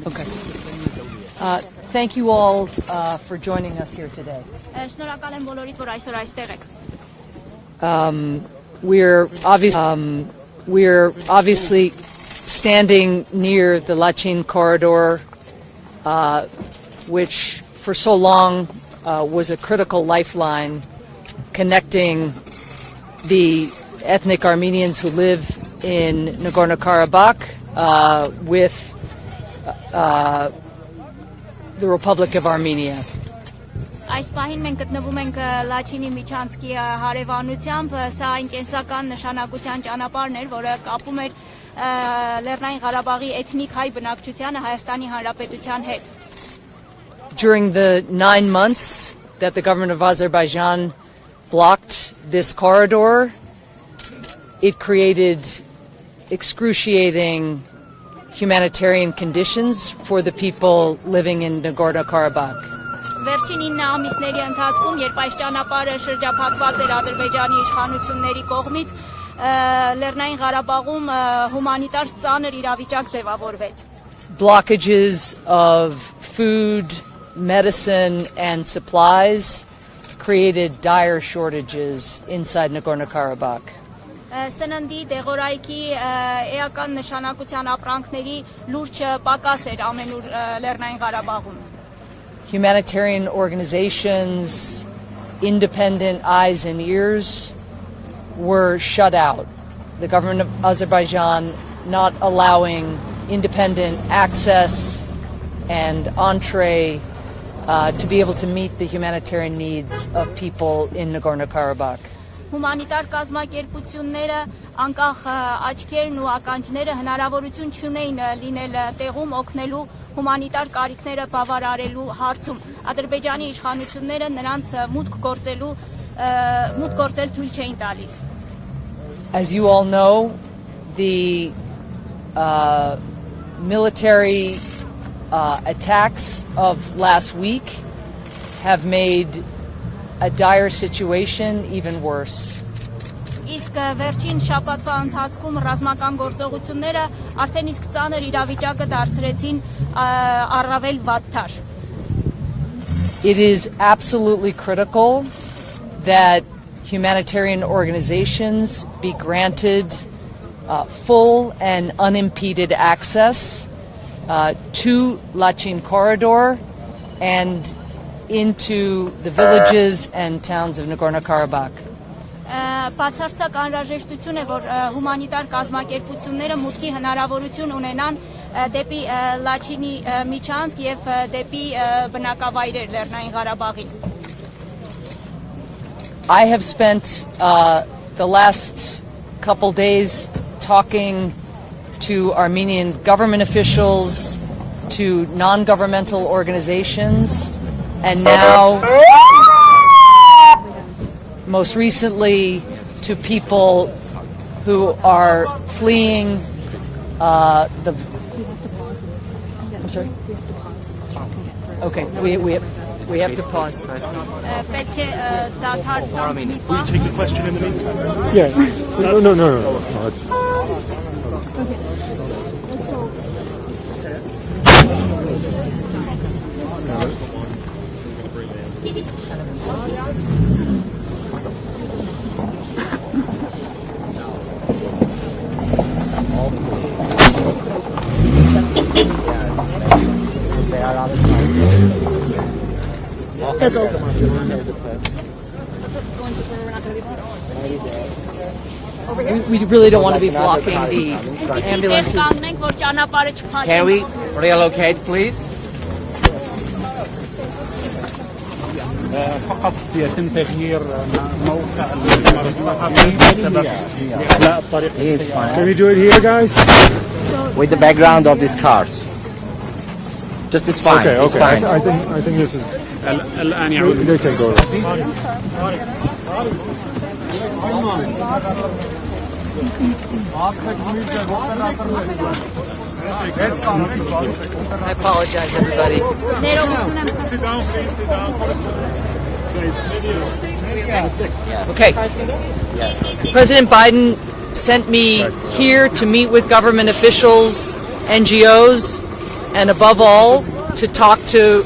Okay. Thank you all for joining us here today. We're obviously standing near the Lachin corridor, which for so long was a critical lifeline connecting the ethnic Armenians who live in Nagorno-Karabakh with the Republic of Armenia. Այս պահին մենք գտնվում ենք Լաչինի միջանցքի հարևանությամբ, սա ինտենսիվական նշանակության ճանապարհն էր, որը կապում էր Լեռնային Ղարաբաղի էթնիկ հայ բնակչությանը Հայաստանի Հանրապետության հետ. During the 9 months that the government of Azerbaijan blocked this corridor, it created excruciating humanitarian conditions for the people living in Nagorno-Karabakh. Վերջին 9 ամիսների ընթացքում, երբ այս ճանապարհը շրջափակված էր Ադրբեջանի իշխանությունների կողմից, Լեռնային Ղարաբաղում հումանիտար ծանր իրավիճակ ձևավորվեց. Blockages of food, medicine, and supplies created dire shortages inside Nagorno-Karabakh. Սննդի, դեղորայքի, էական նշանակության ապրանքների լուրջ պակաս էր ամենուր Լեռնային Ղարաբաղում. Humanitarian organizations, independent eyes and ears were shut out. The government of Azerbaijan not allowing independent access and entree to be able to meet the humanitarian needs of people in Nagorno-Karabakh. Հումանիտար կազմակերպությունները, անկախ աչքերն ու ականջները հնարավորություն չունեին լինել տեղում օգնելու հումանիտար կարիքները բավարարելու հարցում. Ադրբեջանի իշխանությունները նրանց մուտք գործել թույլ չէին տալիս. As you all know, the military attacks of last week have made a dire situation even worse. Իսկ վերջին շաբաթվա ընթացքում ռազմական գործողությունները արդեն իսկ ծանր իրավիճակը դարձրեցին առավել վատթար. It is absolutely critical that humanitarian organizations be granted full and unimpeded access to Lachin corridor and into the villages and towns of Nagorno-Karabakh. Բացարձակ անհրաժեշտություն է, որ հումանիտար կազմակերպությունները մուտքի հնարավորություն ունենան դեպի Լաչինի միջանցք եւ դեպի բնակավայրեր Լեռնային Ղարաբաղին. I have spent the last couple days talking to Armenian government officials, to non-governmental organizations, and now, most recently, to people who are fleeing the. I'm sorry. Okay, we have to pause. Will you take a question in the meantime? Yeah. No. It's... That's all. We really don't want to be blocking the ambulances. Can we relocate, please? فقط يتم تغيير موقع المؤتمر الصحفي بسبب إخلاء الطريق السيارات. Can we do it here, guys? With the background of these cars. Just it's fine. Okay. It's fine. I think this is. الآن يعود. They can go. I apologize, everybody. Sit down, please. Sit down. Okay. Yes. President Biden sent me here to meet with government officials, NGOs, and above all, to talk to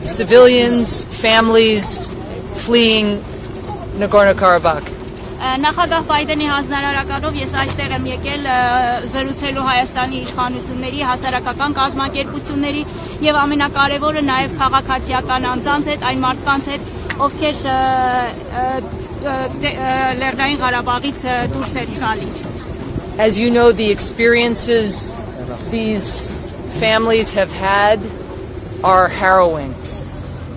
civilians, families fleeing Nagorno-Karabakh. Նախագահ Բայդենի հանձնարարականով ես այստեղ եմ եկել զրուցելու Հայաստանի իշխանությունների, հասարակական կազմակերպությունների եւ ամենակարևորը նաեւ քաղաքացիական անձանց հետ, այն մարդկանց հետ, ովքեր Լեռնային Ղարաբաղից դուրս են գալիս. As you know, the experiences these families have had are harrowing.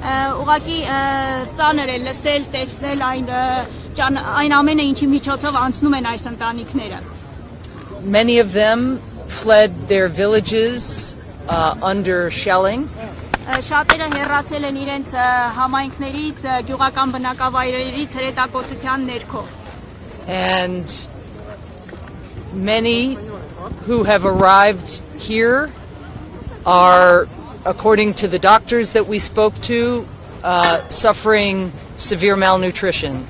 Ուղղակի ծանր է լսել, տեսնել այն ամենը ինչի միջոցով անցնում են այս ընտանիքները. Many of them fled their villages under shelling. Շատերը հեռացել են իրենց համայնքներից, գյուղական բնակավայրերից հրետակոծության ներքո. And many who have arrived here are, according to the doctors that we spoke to, suffering severe malnutrition.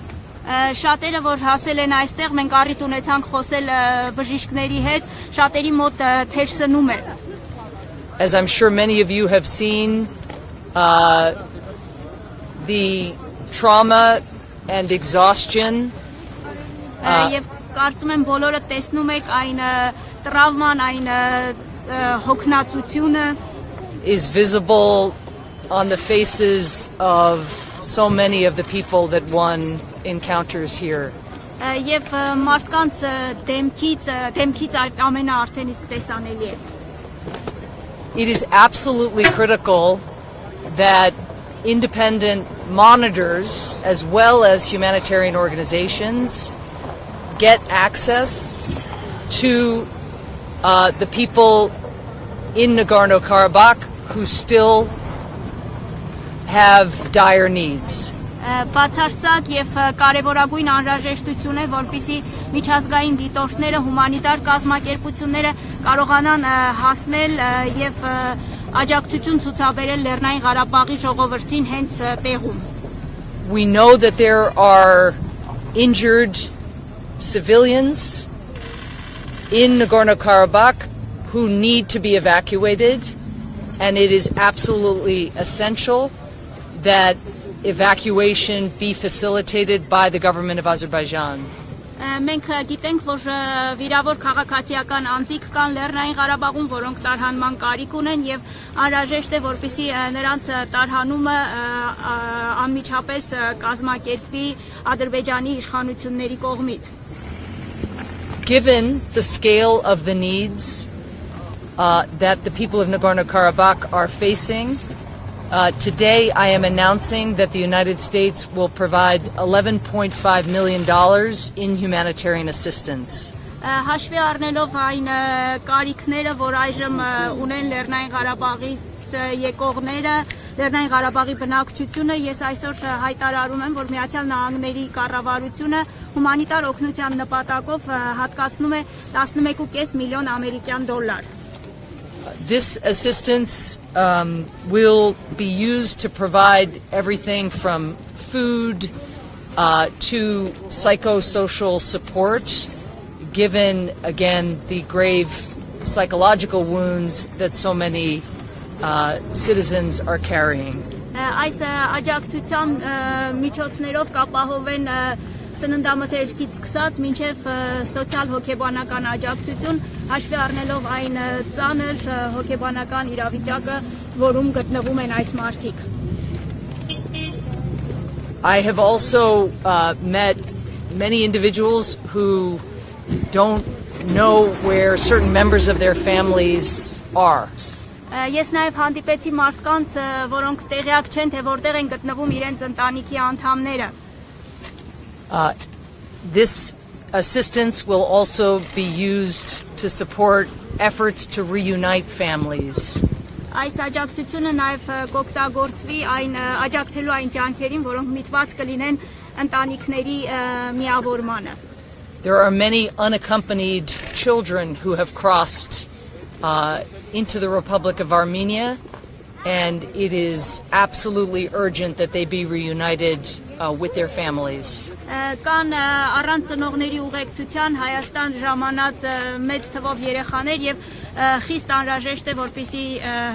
Շատերը որ հասել են այստեղ, մենք առիթ ունեցանք խոսել բժիշկների հետ, շատերի մոտ թերսնում է. As I'm sure many of you have seen, the trauma and exhaustion Եվ կարծում եմ բոլորը տեսնում եք այն տրավման, այն հոգնածությունը is visible on the faces of so many of the people that one encounters here. Եվ մարդկանց դեմքից այդ ամենը արդեն իսկ տեսանելի է. It is absolutely critical that independent monitors, as well as humanitarian organizations, get access to the people in Nagorno-Karabakh who still have dire needs. Բացարձակ եւ կարեւորագույն անհրաժեշտություն է, որպեսզի միջազգային դիտորդները, հումանիտար կազմակերպությունները կարողանան հասնել եւ աջակցություն ցուցաբերել Լեռնային Ղարաբաղի ժողովրդին հենց տեղում. We know that there are injured civilians in Nagorno-Karabakh who need to be evacuated, and it is absolutely essential that evacuation be facilitated by the government of Azerbaijan. Մենք գիտենք, որ վիրավոր քաղաքացիական անձիկ կան Լեռնային Ղարաբաղում, որոնք տարհանման կարիք ունեն եւ անհրաժեշտ է, որպեսզի նրանց տարհանումը անմիջապես կազմակերպվի Ադրբեջանի իշխանությունների կողմից. Given the scale of the needs that the people of Nagorno-Karabakh are facing, today I am announcing that the United States will provide $11.5 million in humanitarian assistance. Հաշվի առնելով այն կարիքները, որ այժմ ունեն Լեռնային Ղարաբաղից եկողները, Լեռնային Ղարաբաղի բնակչությունը, ես այսօր հայտարարում եմ, որ Միացյալ Նահանգների կառավարությունը հումանիտար օգնության նպատակով հատկացնում է 11.5 միլիոն ամերիկյան դոլար. This assistance will be used to provide everything from food to psychosocial support, given, again, the grave psychological wounds that so many citizens are carrying. Այս աջակցության միջոցներով կապահովեն սննդամթերքից սկսած մինչև սոցիալ հոգեբանական աջակցություն, հաշվի առնելով այն ծանր հոգեբանական իրավիճակը, որում գտնվում են այս մարդիկ. I have also met many individuals who don't know where certain members of their families are. Ես նաև հանդիպեցի մարդկանց, որոնք տեղյակ չեն, թե որտեղ են գտնվում իրենց ընտանիքի անդամները. This assistance will also be used to support efforts to reunite families. Այս աջակցությունը նաև կօգտագործվի աջակցելու այն ջանքերին, որոնք միտված կլինեն ընտանիքների միավորմանը. There are many unaccompanied children who have crossed into the Republic of Armenia, and it is absolutely urgent that they be reunited with their families. Կան առանց ծնողների ուղեկցության Հայաստան ժամանած մեծ թվով երեխաներ եւ խիստ անհրաժեշտ է, որպեսզի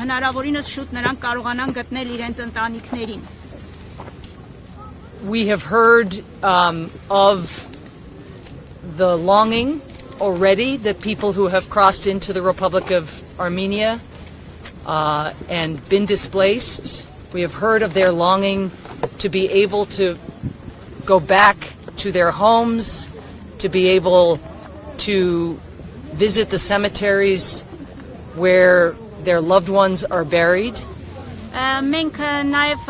հնարավորինս շուտ նրանք կարողանան գտնել իրենց ընտանիքներին։ We have heard of the longing already that people who have crossed into the Republic of Armenia and been displaced, we have heard of their longing to be able to go back to their homes, to be able to visit the cemeteries where their loved ones are buried. Մենք նաև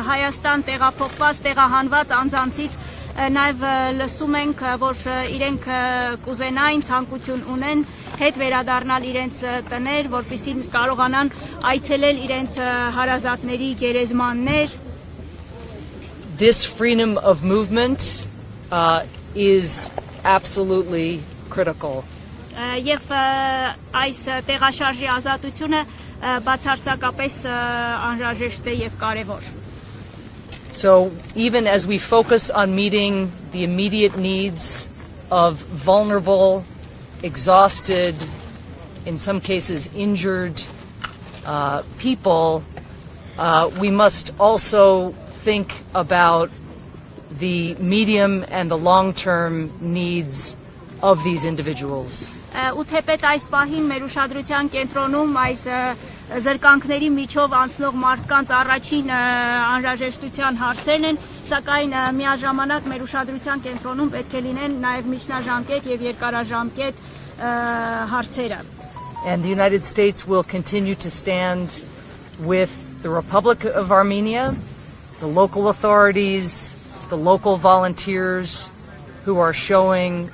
Հայաստան տեղափոխված, տեղահանված անձանցից նաև լսում ենք, որ իրենք կուզենային, ցանկություն ունեն հետ վերադառնալ իրենց տներ, որպեսզի կարողանան այցելել իրենց հարազատների գերեզմաններ։ This freedom of movement is absolutely critical. Եվ այս տեղաշարժի ազատությունը բացարձակապես անհրաժեշտ է եւ կարեւոր։ So even as we focus on meeting the immediate needs of vulnerable, exhausted, in some cases injured people, we must also think about the medium and the long-term needs of these individuals. Ու թեպետ այս պահին մեր ուշադրության կենտրոնում այս զրկանքների միջով անցնող մարդկանց առաջին անհրաժեշտության հարցերն են, սակայն միաժամանակ մեր ուշադրության կենտրոնում պետք է լինեն նաև միջնաժամկետ եւ երկարաժամկետ հարցերը։ And the United States will continue to stand with the Republic of Armenia, the local authorities, the local volunteers who are showing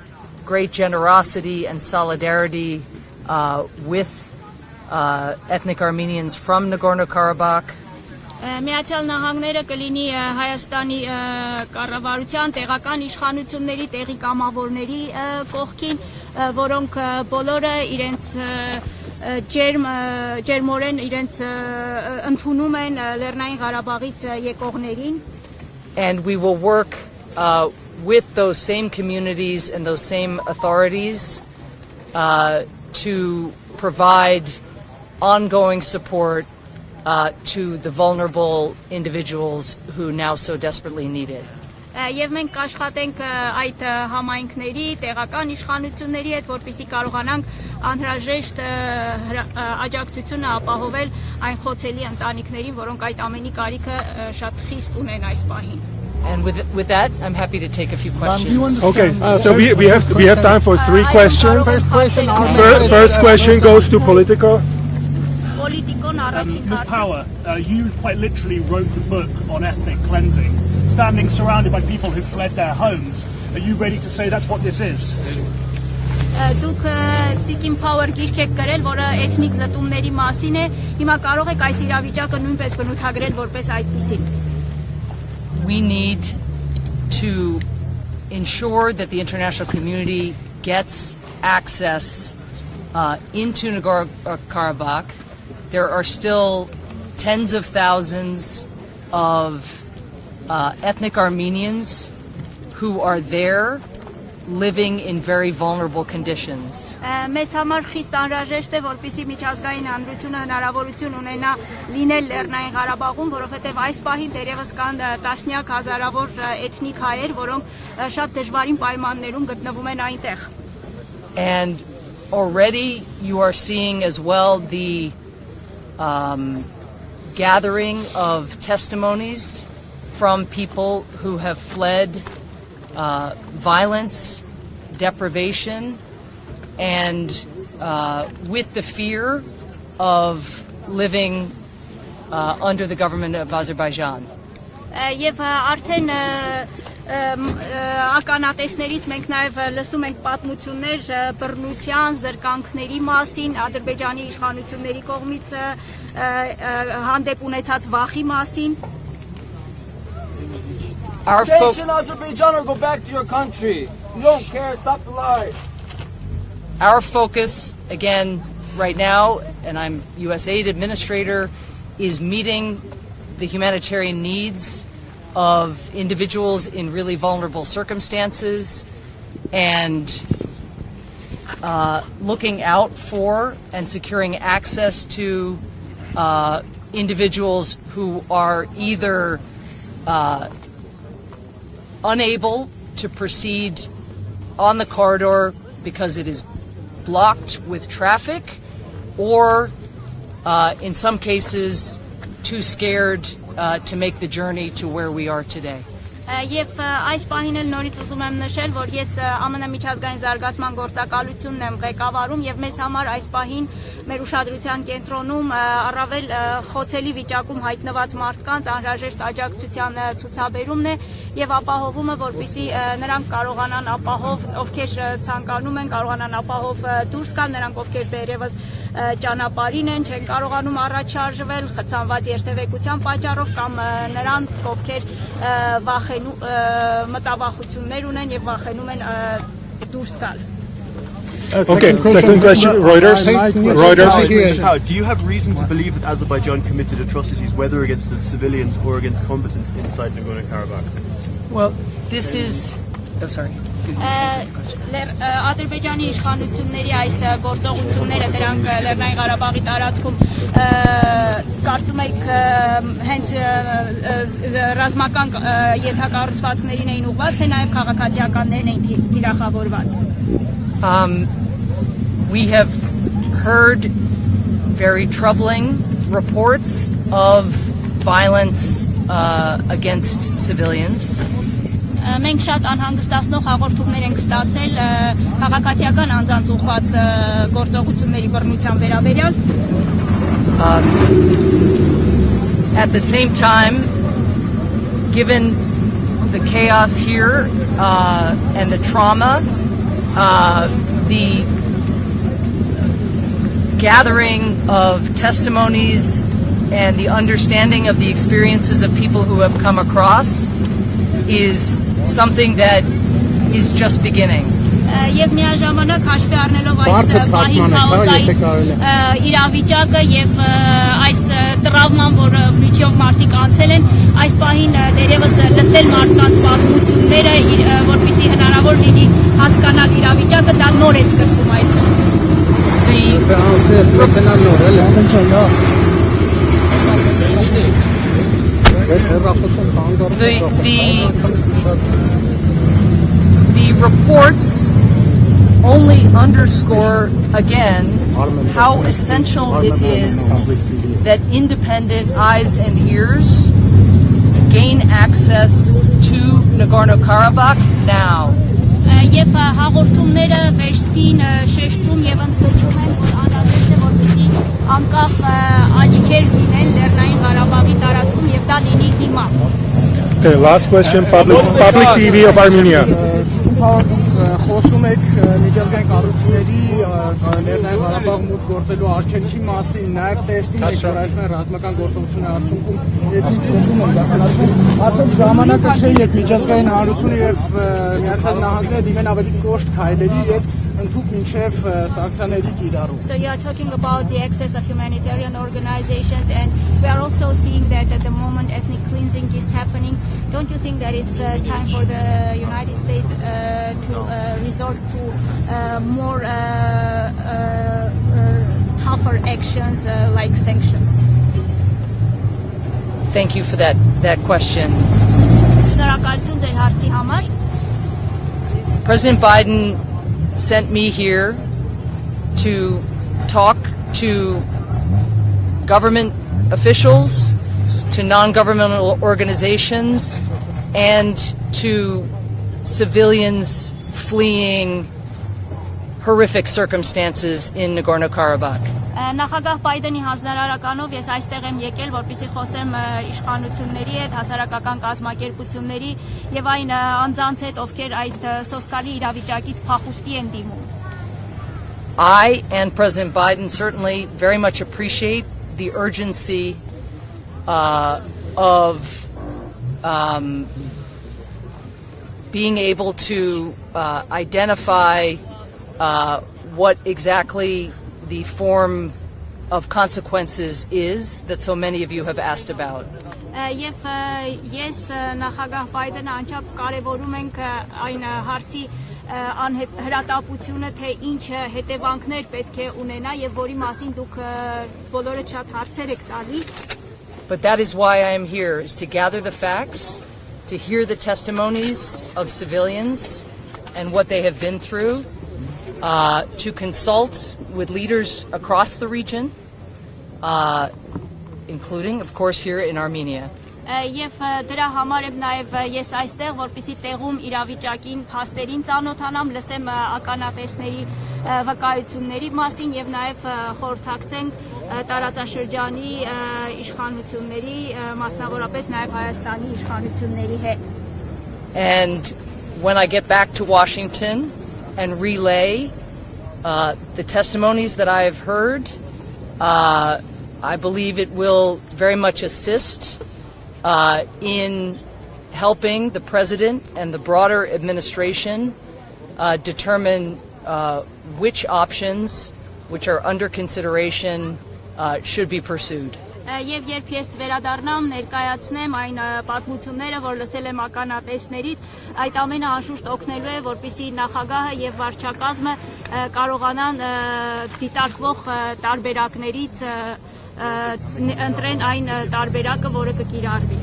great generosity and solidarity with ethnic Armenians from Nagorno-Karabakh. Միացյալ Նահանգները կլինի Հայաստանի կառավարության տեղական իշխանությունների տեղի կամավորների կողքին, որոնք բոլորը իրենց ջերմորեն իրենց ընդունում են Լեռնային Ղարաբաղից եկողներին. And we will work with those same communities and those same authorities to provide ongoing support to the vulnerable individuals who now so desperately need it. Եվ մենք կաշխատենք այդ համայնքների, տեղական իշխանությունների հետ, որպեսզի կարողանանք անհրաժեշտ աջակցությունը ապահովել այն խոցելի ընտանիքներին, որոնք այդ ամենի կարիքը շատ խիստ ունեն այս պահին. And with that, I'm happy to take a few questions. Okay, so we have time for 3 questions. First question goes to Politico. Ms. Power, you quite literally wrote the book on ethnic cleansing, standing surrounded by people who fled their homes. Are you ready to say that's what this is? Դուք Տիկին Փաուեր գիրք եք գրել, որը էթնիկ զտումների մասին է, հիմա կարող եք այս իրավիճակը նույնպես բնութագրել որպես այդպիսին. We need to ensure that the international community gets access into Nagorno-Karabakh. There are still tens of thousands of ethnic Armenians who are there living in very vulnerable conditions. Մեզ համար խիստ անհրաժեշտ է, որպեսզի միջազգային հանրությունը հնարավորություն ունենա լինել Լեռնային Ղարաբաղում, որովհետև այս պահին դեռևս կան տասնյակ հազարավոր էթնիկ հայեր, որոնք շատ դժվարին պայմաններում գտնվում են այնտեղ. And already you are seeing as well the gathering of testimonies from people who have fled violence, deprivation, and with the fear of living under the government of Azerbaijan. Եվ արդեն ականատեսներից մենք նաև լսում ենք պատմություններ բռնության, զրկանքների մասին, Ադրբեջանի իշխանությունների կողմից հանդեպ ունեցած վախի մասին. Sanction Azerbaijan or go back to your country. You don't care. Stop the lie. Our focus, again, right now, and I'm U.S. Aid Administrator, is meeting the humanitarian needs of individuals in really vulnerable circumstances and looking out for and securing access to individuals who are either unable to proceed on the corridor because it is blocked with traffic, or in some cases too scared to make the journey to where we are today. Եվ այս պահին էլ նորից ուզում եմ նշել, որ ես ԱՄՆ միջազգային զարգացման գործակալությունն եմ ղեկավարում եւ մեզ համար այս պահին մեր ուշադրության կենտրոնում առավել խոցելի վիճակում հայտնված մարդկանց անհրաժեշտ աջակցության ցուցաբերումն է եւ ապահովումը, որպեսզի նրանք կարողանան ապահով, ովքեր ցանկանում են, կարողանան ապահով դուրս գալ, նրանք ովքեր դեռևս ճանապարհին են, չեն կարողանում առաջ շարժվել խցանված երթևեկության պատճառով կամ նրանք, ովքեր մտավախություններ ունեն եւ վախենում են դուրս գալ. Okay, second question, Reuters. Do you have reason to believe that Azerbaijan committed atrocities, whether against the civilians or against combatants inside Nagorno-Karabakh? Well, this is... Oh, sorry. Ադրբեջանի իշխանությունների այս գործողությունները դրանք Լեռնային Ղարաբաղի տարածքում կարծում եք հենց ռազմական ենթակառուցվածքներին էին ուղղված, թե նաև քաղաքացիականներն էին թիրախավորված. We have heard very troubling reports of violence against civilians. Մենք շատ անհանգստացնող հաղորդումներ ենք ստացել քաղաքացիական անձանց ուղղված գործողությունների բռնության վերաբերյալ. At the same time, given the chaos here and the trauma, the gathering of testimonies and the understanding of the experiences of people who have come across is something that is just beginning. Եվ միաժամանակ հաշվի առնելով այս պահին քաոսային իրավիճակը եւ այս տրավման, որը միջով մարդիկ անցել են, այս պահին դերևս լսել մարդկանց պատմությունները, որպեսզի հնարավոր լինի հասկանալ իրավիճակը, դա նոր է սկսվում այդտեղ. The reports only underscore again how essential it is that independent eyes and ears gain access to Nagorno-Karabakh now. Եվ հաղորդումները վերստին շեշտում եւ ընդգծում են, որ անհրաժեշտ է, որպեսզի անկախ աչքեր լինեն Լեռնային Ղարաբաղի տարածքում եւ դա լինի հիմա. Okay, last question, public TV of Armenia. Խոսում եք միջազգային կառույցների Լեռնային Ղարաբաղ մուտք գործելու արգելքի մասին, նաև տեսնում եք, որ այսօր ռազմական գործողությունների արդյունքում էթնիկ խոցում են իրականացվում. Արդյոք ժամանակը չէ, երբ միջազգային հանրությունը եւ Միացյալ Նահանգները դիմեն ավելի կոշտ քայլերի եւ ընդհանուր մինչեւ սանկցիաների կիրառում. So you are talking about the access of humanitarian organizations, and we are also seeing that at the moment ethnic cleansing is happening. Don't you think that it's time for the United States to resort to more tougher actions like sanctions? Thank you for that question. Շնորհակալություն ձեր հարցի համար. President Biden sent me here to talk to government officials, to non-governmental organizations, and to civilians fleeing horrific circumstances in Nagorno-Karabakh. Նախագահ Բայդենի հանձնարարականով ես այստեղ եմ եկել, որպեսզի խոսեմ իշխանությունների հետ, հասարակական կազմակերպությունների եւ այն անձանց հետ, ովքեր այդ սոսկալի իրավիճակից փախուստի են դիմում. I and President Biden certainly very much appreciate the urgency of being able to identify what exactly the form of consequences is that so many of you have asked about. Եվ ես նախագահ Բայդենը անչափ կարևորում ենք այն հարցի հրատապությունը, թե ինչ հետևանքներ պետք է ունենա եւ որի մասին դուք բոլորը շատ հարցեր եք տալիս. But that is why I am here, is to gather the facts, to hear the testimonies of civilians and what they have been through, to consult with leaders across the region, including, of course, here in Armenia. Եվ դրա համար եմ նաև ես այստեղ, որպեսզի տեղում իրավիճակին, փաստերին ծանոթանամ, լսեմ ականատեսների վկայությունների մասին եւ նաև խորհրդակցենք տարածաշրջանի իշխանությունների, մասնավորապես նաև Հայաստանի իշխանությունների հետ. And when I get back to Washington and relay the testimonies that I have heard, I believe it will very much assist in helping the president and the broader administration determine which options which are under consideration should be pursued. Եվ երբ ես վերադառնամ, ներկայացնեմ այն պատմությունները, որ լսել եմ ականատեսներից, այդ ամենը անշուշտ օգնելու է, որպեսզի նախագահը եւ վարչակազմը կարողանան դիտարկվող տարբերակներից ընտրեն այն տարբերակը, որը կկիրառվի.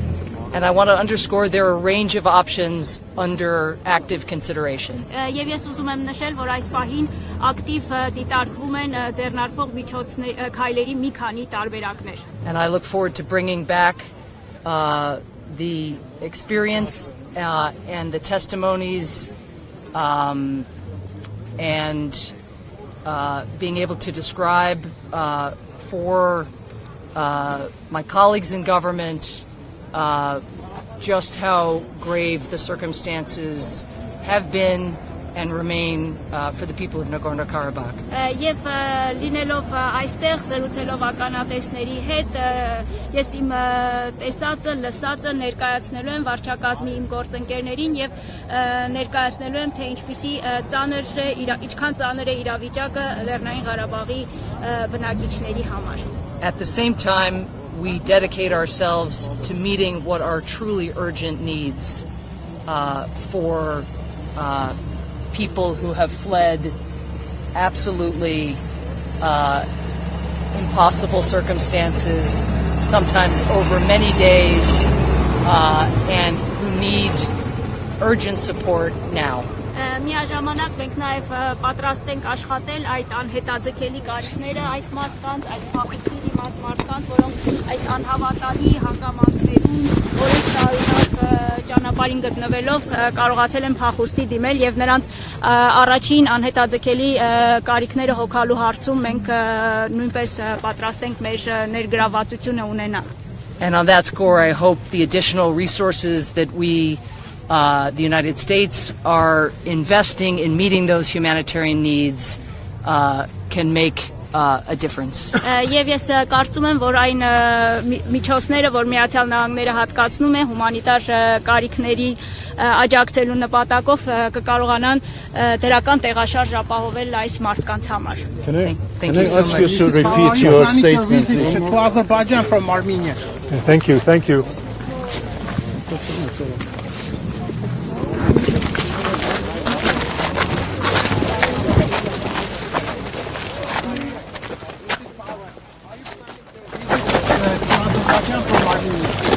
And I want to underscore there are a range of options under active consideration. Եվ ես ուզում եմ նշել, որ այս պահին ակտիվ դիտարկվում են ձեռնարկվող քայլերի մի քանի տարբերակներ. And I look forward to bringing back the experience and the testimonies and being able to describe for my colleagues in government just how grave the circumstances have been and remain for the people of Nagorno-Karabakh. Եվ լինելով այստեղ զրուցելով ականատեսների հետ, ես իմ տեսածը, լսածը ներկայացնելու եմ վարչակազմի իմ գործընկերներին եւ ներկայացնելու եմ, թե ինչքան ծանր է իրավիճակը Լեռնային Ղարաբաղի բնակիչների համար. At the same time, we dedicate ourselves to meeting what are truly urgent needs for people who have fled absolutely impossible circumstances, sometimes over many days, and who need urgent support now. Միաժամանակ մենք նաև պատրաստ ենք աշխատել այդ անհետաձգելի կարիքները այս մարդկանց, այս փախուստի դիմաց մարդկանց, որոնք այս անհավատալի հանգամանքներում օրեր շարունակ ճանապարհին գտնվելով կարողացել են փախուստի դիմել եւ նրանց առաջին անհետաձգելի կարիքները հոգալու հարցում մենք նույնպես պատրաստ ենք մեր ներգրավվածությունը ունենալ. And on that score, I hope the additional resources that the United States are investing in meeting those humanitarian needs can make a difference. Եվ ես կարծում եմ, որ այն միջոցները, որ Միացյալ Նահանգները հատկացնում է հումանիտար կարիքների աջակցելու նպատակով կկարողանան դրական տեղաշարժ ապահովել այս մարդկանց համար. Can I ask you to repeat your statement to Azerbaijan from Armenia? Thank you, thank you. Azerbaijan from Armenia.